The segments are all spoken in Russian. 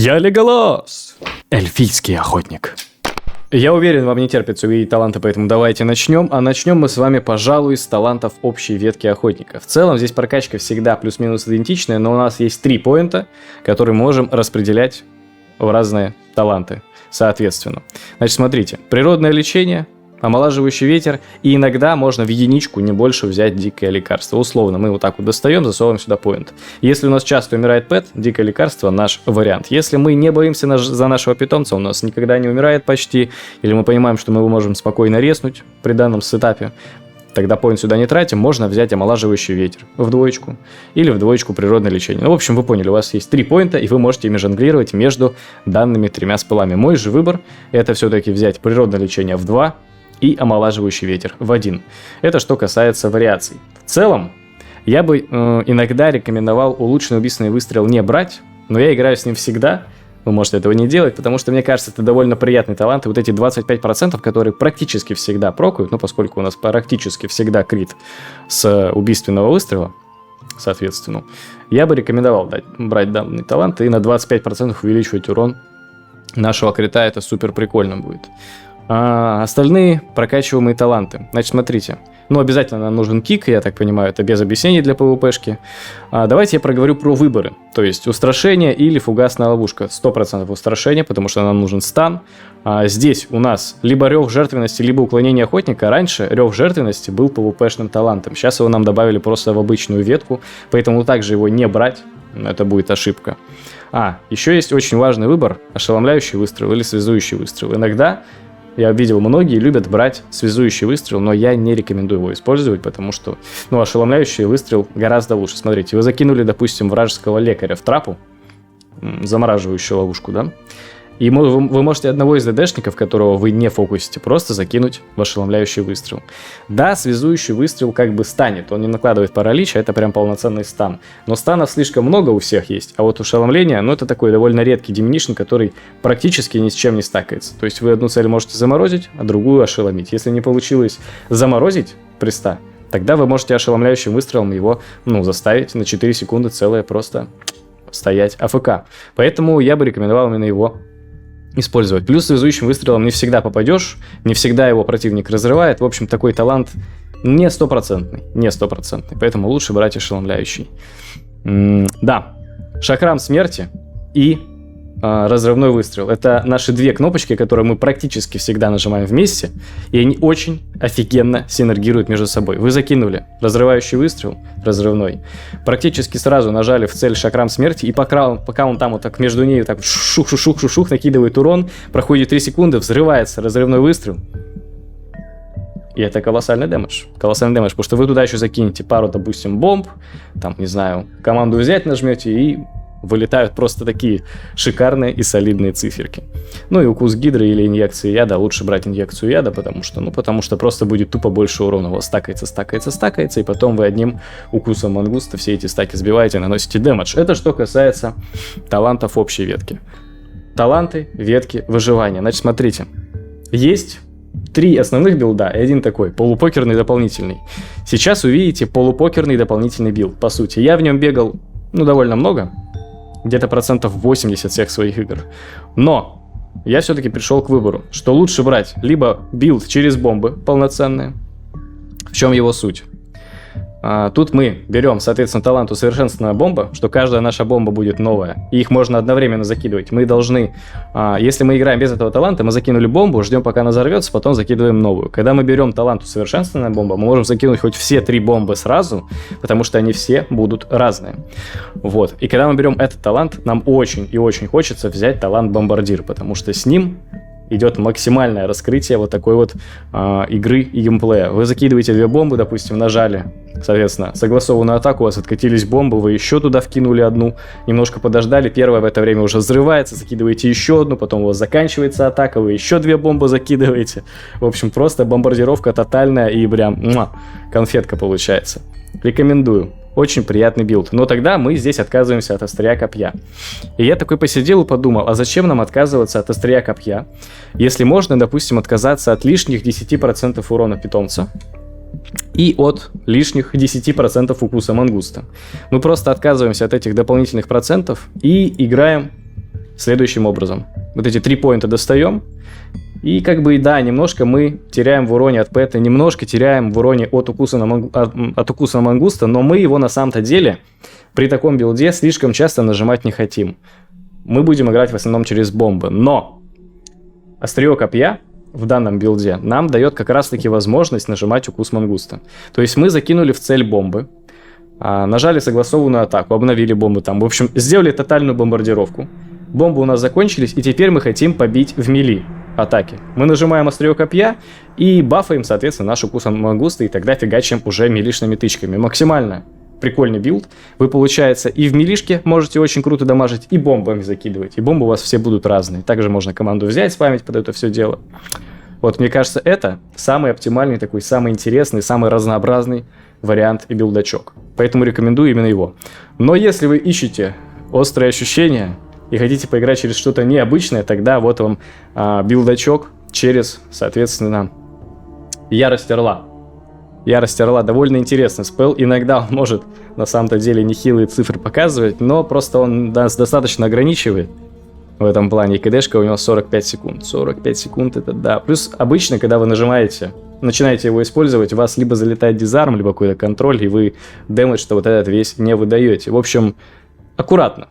Я Леголас, эльфийский охотник. Я уверен, вам не терпится увидеть таланты, поэтому давайте начнем. А начнем мы с вами, пожалуй, с талантов общей ветки охотника. В целом здесь прокачка всегда плюс-минус идентичная, но у нас есть 3 поинта, которые можем распределять в разные таланты, соответственно. Значит, смотрите, природное лечение, омолаживающий ветер, и иногда можно в единичку не больше взять дикое лекарство. Условно, мы вот так вот достаем, засовываем сюда поинт. Если у нас часто умирает пэт, дикое лекарство наш вариант. Если мы не боимся за нашего питомца, он у нас никогда не умирает почти, или мы понимаем, что мы его можем спокойно резнуть при данном сетапе, тогда поинт сюда не тратим, можно взять омолаживающий ветер в двоечку или в двоечку природное лечение. Ну, в общем, вы поняли, у вас есть 3 поинта, и вы можете ими жонглировать между данными 3 спелами. Мой же выбор – это все-таки взять природное лечение в 2 и омолаживающий ветер в 1. Это что касается вариаций. В целом, я бы иногда рекомендовал улучшенный убийственный выстрел не брать, но я играю с ним всегда. Вы можете этого не делать, потому что, мне кажется, это довольно приятный талант. И вот эти 25%, которые практически всегда прокают, ну, поскольку у нас практически всегда крит с убийственного выстрела, соответственно, я бы рекомендовал брать данный талант и на 25% увеличивать урон нашего крита. Это супер прикольно будет. Остальные прокачиваемые таланты. Значит, смотрите. Ну, обязательно нам нужен кик, я так понимаю, это без объяснений для ПВПшки. Давайте я проговорю про выборы. То есть устрашение или фугасная ловушка. 100% устрашение, потому что нам нужен стан. Здесь у нас либо рев жертвенности, либо уклонение охотника. Раньше рев жертвенности был ПВПшным талантом. Сейчас его нам добавили просто в обычную ветку, поэтому также его не брать. Это будет ошибка. Еще есть очень важный выбор. Ошеломляющий выстрел или связующий выстрел. Иногда я видел, многие любят брать связующий выстрел, но я не рекомендую его использовать, потому что, ошеломляющий выстрел гораздо лучше. Смотрите, вы закинули, допустим, вражеского лекаря в трапу, замораживающую ловушку, да? И вы можете одного из ДДшников, которого вы не фокусите, просто закинуть в ошеломляющий выстрел. Да, связующий выстрел как бы станет, он не накладывает паралич, а это прям полноценный стан. Но станов слишком много у всех есть, а вот ушеломление, это такой довольно редкий деминишн, который практически ни с чем не стакается. То есть вы одну цель можете заморозить, а другую ошеломить. Если не получилось заморозить приста, тогда вы можете ошеломляющим выстрелом его, заставить на 4 секунды целое просто стоять АФК. Поэтому я бы рекомендовал именно его использовать. Плюс связующим выстрелом не всегда попадешь, не всегда его противник разрывает. В общем, такой талант не стопроцентный, поэтому лучше брать ошеломляющий. Да, шакрам смерти и разрывной выстрел. Это наши 2 кнопочки, которые мы практически всегда нажимаем вместе, и они очень офигенно синергируют между собой. Вы закинули разрывающий выстрел, разрывной, практически сразу нажали в цель шакрам смерти, и пока он там вот так между ней так шух-шух-шух-шух накидывает урон, проходит 3 секунды, взрывается разрывной выстрел, и это колоссальный дэмэдж. Потому что вы туда еще закинете пару, допустим, бомб, команду взять нажмете, и вылетают просто такие шикарные и солидные циферки. И укус гидры или инъекции яда. Лучше брать инъекцию яда, потому что просто будет тупо больше урона. У вас стакается, и потом вы одним укусом мангуста все эти стаки сбиваете, наносите дэмэдж. Это что касается талантов общей ветки. Таланты ветки выживания. Значит, смотрите. Есть 3 основных билда и 1 такой, полупокерный дополнительный. Сейчас увидите полупокерный дополнительный билд. По сути, я в нем бегал, довольно много. Где-то 80% всех своих игр. Но я все-таки пришел к выбору, что лучше брать либо билд через бомбы полноценные. В чем его суть? Тут мы берем, соответственно, талант усовершенствованная бомба, что каждая наша бомба будет новая, и их можно одновременно закидывать. Мы должны, если мы играем без этого таланта, мы закинули бомбу, ждем, пока она взорвется, потом закидываем новую. Когда мы берем талант усовершенствованная бомба, мы можем закинуть хоть все 3 бомбы сразу, потому что они все будут разные. Вот. И когда мы берем этот талант, нам очень и очень хочется взять талант бомбардир, потому что с ним идет максимальное раскрытие вот такой вот игры и геймплея. Вы закидываете 2 бомбы, допустим, нажали, соответственно, согласованную атаку, у вас откатились бомбы, вы еще туда вкинули одну, немножко подождали, первая в это время уже взрывается, закидываете еще одну, потом у вас заканчивается атака, вы еще 2 бомбы закидываете. В общем, просто бомбардировка тотальная и прям конфетка получается. Рекомендую. Очень приятный билд. Но тогда мы здесь отказываемся от острия копья. И я такой посидел и подумал, а зачем нам отказываться от острия копья, если можно, допустим, отказаться от лишних 10% урона питомца и от лишних 10% укуса мангуста. Мы просто отказываемся от этих дополнительных процентов и играем следующим образом. Вот эти 3 поинта достаем. И как бы, да, немножко мы теряем в уроне от пэта, немножко теряем в уроне от укуса на мангуста, но мы его на самом-то деле при таком билде слишком часто нажимать не хотим. Мы будем играть в основном через бомбы. Но острие копья в данном билде нам дает как раз-таки возможность нажимать укус мангуста. То есть мы закинули в цель бомбы, нажали согласованную атаку, обновили бомбу там. В общем, сделали тотальную бомбардировку. Бомбы у нас закончились, и теперь мы хотим побить в мили атаки. Мы нажимаем острие копья и бафаем, соответственно, наш укус мангуста, и тогда фигачим уже милишными тычками. Максимально прикольный билд. Вы, получается, и в милишке можете очень круто дамажить, и бомбами закидывать. И бомбы у вас все будут разные. Также можно команду взять, спамить под это все дело. Вот, мне кажется, это самый оптимальный такой, самый интересный, самый разнообразный вариант и билдачок. Поэтому рекомендую именно его. Но если вы ищете острые ощущения и хотите поиграть через что-то необычное, тогда вот вам билдачок через, соответственно, Ярость Орла. Ярость Орла довольно интересный спел. Иногда он может на самом-то деле нехилые цифры показывать, но просто он нас достаточно ограничивает в этом плане. И КДшка у него 45 секунд. 45 секунд это да. Плюс обычно, когда вы начинаете его использовать, у вас либо залетает дизарм, либо какой-то контроль, и вы дэмэдж-то вот этот весь не выдаете. В общем, аккуратно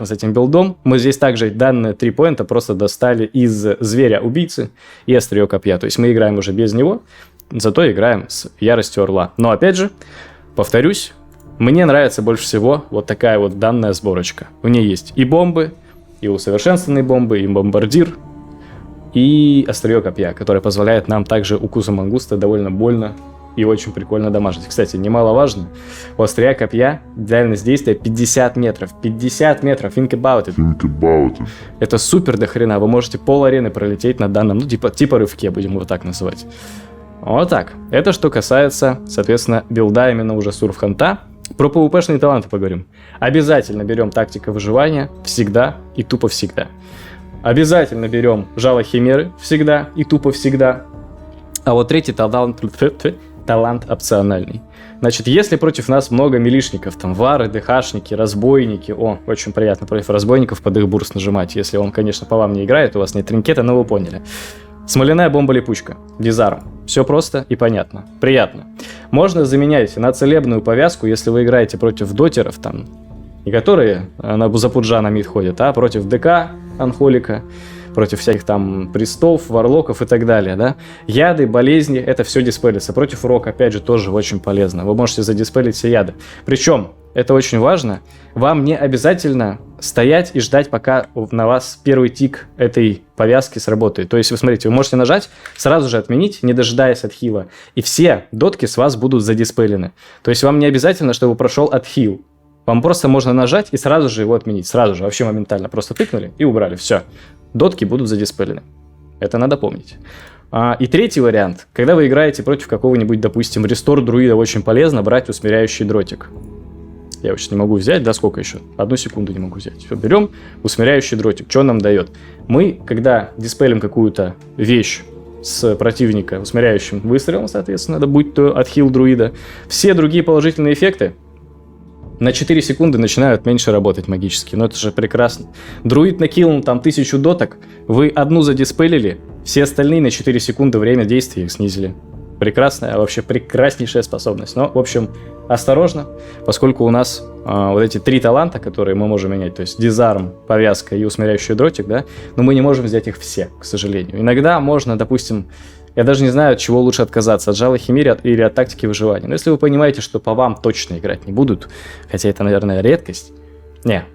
с этим билдом. Мы здесь также данные 3 поинта просто достали из зверя-убийцы и острие копья. То есть мы играем уже без него, зато играем с Яростью Орла. Но опять же, повторюсь, мне нравится больше всего вот такая вот данная сборочка. В ней есть и бомбы, и усовершенствованные бомбы, и бомбардир, и острие копья, которое позволяет нам также укусом мангуста довольно больно и очень прикольно дамажить. Кстати, немаловажно, у острия копья дальность действия 50 метров. 50 метров, think about it. Это супер дохрена, вы можете пол-арены пролететь на данном, ну типа рывке, будем его так называть. Вот так. Это что касается, соответственно, билда именно уже Сурфханта. Про PvP-шные таланты поговорим. Обязательно берем тактика выживания всегда и тупо всегда. Обязательно берем жало химеры всегда и тупо всегда. А вот третий талант опциональный. Значит, если против нас много милишников, там вары, ДХшники, разбойники, очень приятно против разбойников под их бурст нажимать, если он, конечно, по вам не играет, у вас нет тринкета, но вы поняли. Смоляная бомба-липучка, дизарм. Все просто и понятно. Приятно. Можно заменять на целебную повязку, если вы играете против дотеров, там, не которые за пуджа на мид ходят, а против ДК, анхолика, против всяких там пристов, варлоков и так далее, да. Яды, болезни, это все диспелится. Против урока, опять же, тоже очень полезно. Вы можете задиспелить все яды. Причем, это очень важно, вам не обязательно стоять и ждать, пока на вас первый тик этой повязки сработает. То есть, вы смотрите, вы можете нажать, сразу же отменить, не дожидаясь от хила, и все дотки с вас будут задиспелены. То есть, вам не обязательно, чтобы прошел отхил. Вам просто можно нажать и сразу же его отменить. Сразу же, вообще моментально. Просто тыкнули и убрали. Все. Дотки будут задиспелены. Это надо помнить. И третий вариант. Когда вы играете против какого-нибудь, допустим, рестор друида, очень полезно брать усмиряющий дротик. Я его сейчас не могу взять. Да сколько еще? 1 секунду не могу взять. Все, берем усмиряющий дротик. Что он нам дает? Мы, когда диспелим какую-то вещь с противника усмиряющим выстрелом, соответственно, да, будь то отхил друида, все другие положительные эффекты на 4 секунды начинают меньше работать магически. Но это же прекрасно. Друид накинул там 1000 доток, вы одну задиспелили, все остальные на 4 секунды время действия их снизили. Прекрасная, вообще прекраснейшая способность. Но, в общем, осторожно, поскольку у нас вот эти 3 таланта, которые мы можем менять, то есть дизарм, повязка и усмиряющий дротик, да, но мы не можем взять их все, к сожалению. Иногда можно, допустим, я даже не знаю, от чего лучше отказаться, от жала химеры или от тактики выживания. Но если вы понимаете, что по вам точно играть не будут, хотя это, наверное, редкость,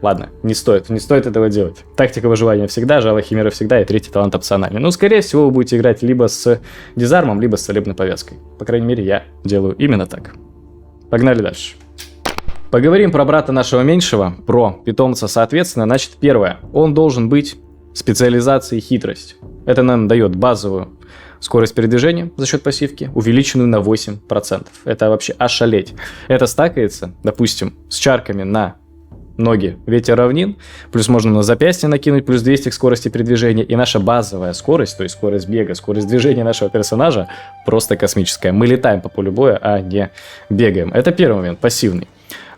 ладно, не стоит этого делать. Тактика выживания всегда, жало химеры всегда и третий талант опциональный. Ну, скорее всего, вы будете играть либо с дизармом, либо с целебной повязкой. По крайней мере, я делаю именно так. Погнали дальше. Поговорим про брата нашего меньшего, про питомца, соответственно. Значит, первое. Он должен быть специализацией хитрость. Это нам дает базовую скорость передвижения за счет пассивки, увеличенную на 8%. Это вообще ошалеть. Это стакается, допустим, с чарками на ноги ветер равнин, плюс можно на запястье накинуть, плюс 200 к скорости передвижения, и наша базовая скорость, то есть скорость бега, скорость движения нашего персонажа просто космическая. Мы летаем по полю боя, а не бегаем. Это первый момент, пассивный.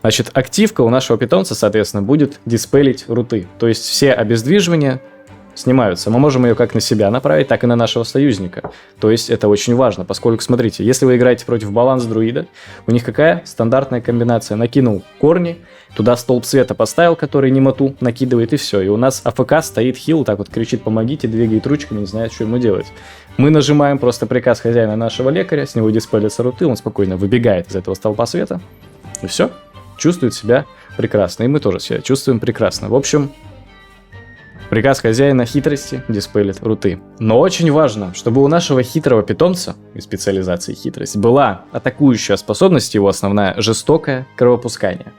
Значит, активка у нашего питомца, соответственно, будет диспелить руты. То есть все обездвиживания снимаются. Мы можем ее как на себя направить, так и на нашего союзника. То есть это очень важно, поскольку, смотрите, если вы играете против баланс-друида, у них какая стандартная комбинация? Накинул корни, туда столб света поставил, который немоту накидывает, и все. И у нас АФК стоит хил, так вот кричит «помогите», двигает ручками, не знает, что ему делать. Мы нажимаем просто приказ хозяина нашего лекаря, с него диспелятся руты, он спокойно выбегает из этого столба света, и все, чувствует себя прекрасно. И мы тоже себя чувствуем прекрасно. В общем, приказ хозяина хитрости диспелит руты. Но очень важно, чтобы у нашего хитрого питомца и специализации хитрость была атакующая способность, его основная жестокое кровопускание.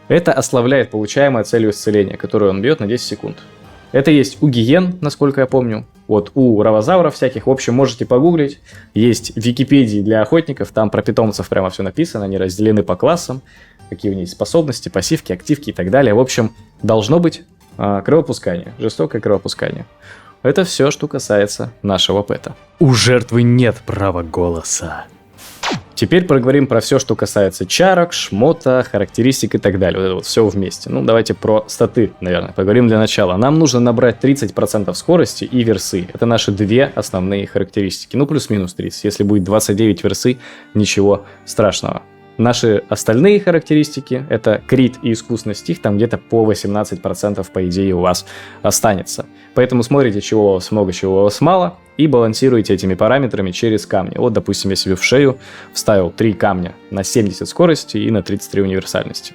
Это ослабляет получаемое целью исцеления, которую он бьет на 10 секунд. Это есть у гиен, насколько я помню. Вот у равозавров всяких. В общем, можете погуглить. Есть в Википедии для охотников. Там про питомцев прямо все написано. Они разделены по классам. Какие у них есть способности, пассивки, активки и так далее. В общем, должно быть кровопускание. Жестокое кровопускание. Это все, что касается нашего пэта. У жертвы нет права голоса. Теперь проговорим про все, что касается чарок, шмота, характеристик и так далее. Вот это вот все вместе. Ну, давайте про статы, наверное, поговорим для начала. Нам нужно набрать 30% скорости и версы. Это наши две основные характеристики. Ну, плюс-минус 30. Если будет 29 версы, ничего страшного. Наши остальные характеристики, это крит и искусный стих, там где-то по 18% по идее у вас останется. Поэтому смотрите, чего у вас много, чего у вас мало, и балансируйте этми параметрами через камни. Вот, допустим, я себе в шею вставил 3 камня на 70 скорости и на 33 универсальности.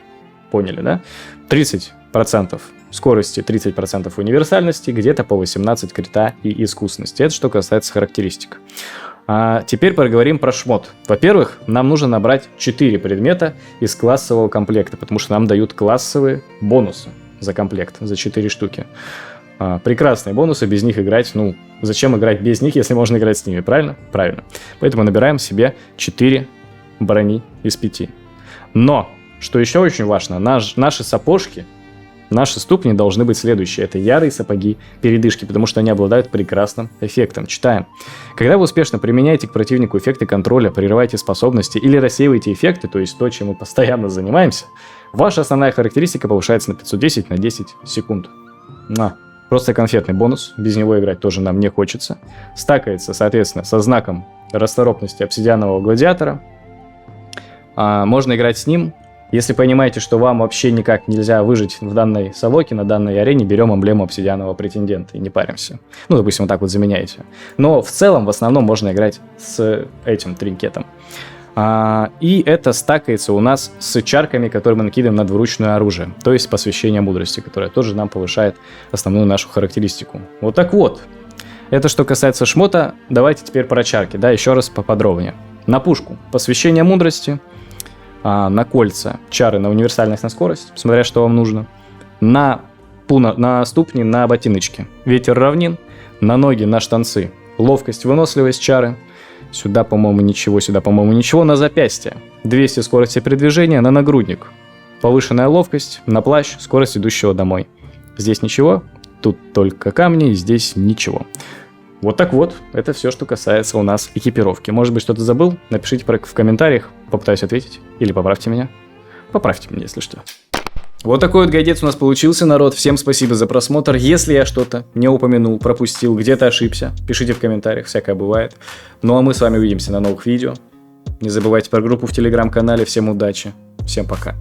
Поняли, да? 30% скорости, 30% универсальности, где-то по 18 крита и искусности. Это что касается характеристик. А теперь поговорим про шмот. Во-первых, нам нужно набрать 4 предмета из классового комплекта, потому что нам дают классовые бонусы за комплект, за 4 штуки. Прекрасные бонусы, без них играть, ну, зачем играть без них, если можно играть с ними, правильно? Правильно. Поэтому набираем себе 4 брони из 5. Но, что еще очень важно, наши сапожки, наши ступни должны быть следующие. Это ярые сапоги передышки, потому что они обладают прекрасным эффектом. Читаем. Когда вы успешно применяете к противнику эффекты контроля, прерываете способности или рассеиваете эффекты, то есть то, чем мы постоянно занимаемся, ваша основная характеристика повышается на 510 на 10 секунд. Просто конфетный бонус, без него играть тоже нам не хочется. Стакается, соответственно, со знаком расторопности обсидианового гладиатора. Можно играть с ним. Если понимаете, что вам вообще никак нельзя выжить в данной солоке, на данной арене, берем эмблему обсидианового претендента и не паримся. Ну, допустим, вот так вот заменяете. Но в целом, в основном, можно играть с этим тринкетом. И это стакается у нас с чарками, которые мы накидываем на двуручное оружие, то есть посвящение мудрости, которое тоже нам повышает основную нашу характеристику. Вот так вот. Это что касается шмота. Давайте теперь про чарки, да, еще раз поподробнее. На пушку посвящение мудрости, на кольца чары на универсальность, на скорость, смотря что вам нужно, на ступни, на ботиночки, ветер равнин, на ноги, на штанцы, ловкость, выносливость, чары. Сюда, по-моему, ничего. На запястье 200 скорости передвижения, на нагрудник повышенная ловкость, на плащ скорость идущего домой. Здесь ничего, тут только камни, здесь ничего. Вот так вот, это все, что касается у нас экипировки. Может быть, что-то забыл? Напишите в комментариях, попытаюсь ответить. Или поправьте меня. Поправьте меня, если что. Вот такой вот гайдец у нас получился, народ. Всем спасибо за просмотр. Если я что-то не упомянул, пропустил, где-то ошибся, пишите в комментариях, всякое бывает. Ну а мы с вами увидимся на новых видео. Не забывайте про группу в телеграм-канале. Всем удачи, всем пока.